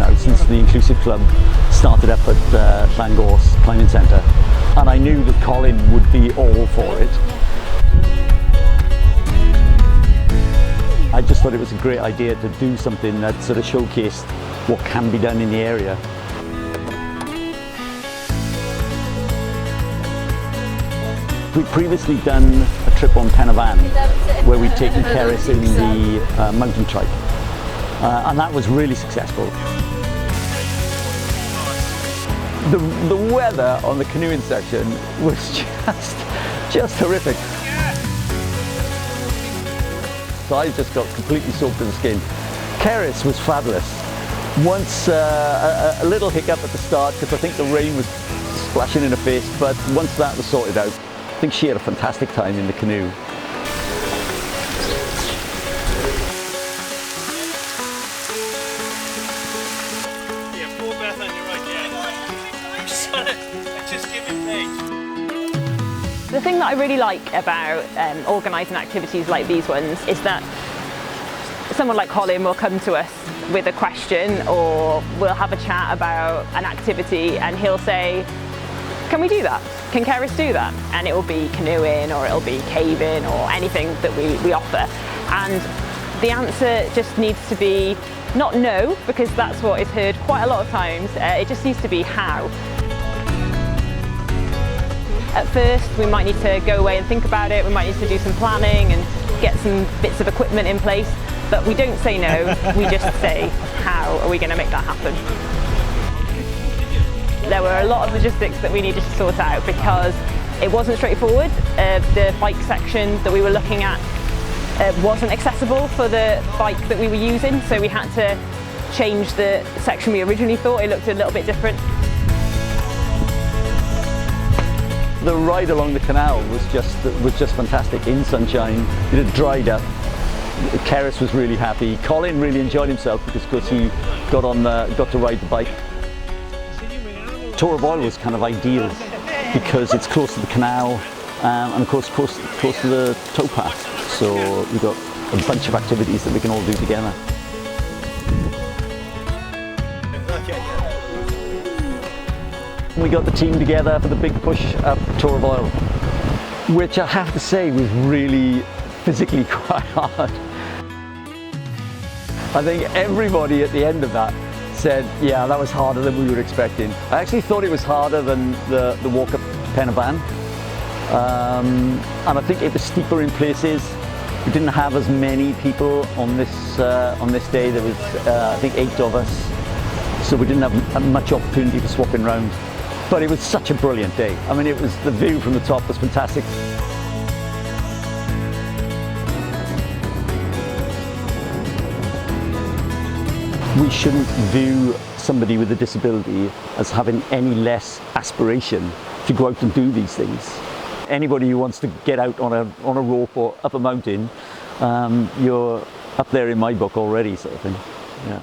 now since the Inclusive Club started up at Llangor's Climbing Centre, and I knew that Colin would be all for it. I just thought it was a great idea to do something that sort of showcased what can be done in the area. We'd previously done a trip on Pen y Fan where we'd taken Cerys in the mountain trike, and that was really successful. The weather on the canoeing section was just horrific. So I just got completely soaked to the skin. Cerys was fabulous. Once a little hiccup at the start because I think the rain was splashing in her face, but once that was sorted out, I think she had a fantastic time in the canoe. Yeah, poor Beth on your right, yeah. Just give him pace. The thing that I really like about organising activities like these ones is that someone like Colin will come to us with a question, or we'll have a chat about an activity and he'll say, can we do that? Can Cerys do that? And it will be canoeing, or it'll be caving, or anything that we offer. And the answer just needs to be not no, because that's what is heard quite a lot of times. It just needs to be how. At first we might need to go away and think about it, we might need to do some planning and get some bits of equipment in place, but we don't say no, we just say how are we going to make that happen. There were a lot of logistics that we needed to sort out because it wasn't straightforward. The bike section that we were looking at wasn't accessible for the bike that we were using, so we had to change the section we originally thought. It looked a little bit different. The ride along the canal was just fantastic in sunshine. It had dried up. Cerys was really happy. Colin really enjoyed himself because of course he got to ride the bike. Tor of Oil was kind of ideal because it's close to the canal and of course close to the towpath. So we've got a bunch of activities that we can all do together. We got the team together for the big push up Tor of Oil, which I have to say was really physically quite hard. I think everybody at the end of that said, yeah, that was harder than we were expecting. I actually thought it was harder than the walk up Pen y Fan, and I think it was steeper in places. We didn't have as many people on this day. There was I think 8 of us, so we didn't have much opportunity for swapping around. But it was such a brilliant day. I mean, the view from the top was fantastic. We shouldn't view somebody with a disability as having any less aspiration to go out and do these things. Anybody who wants to get out on a rope or up a mountain, you're up there in my book already, sort of thing. Yeah.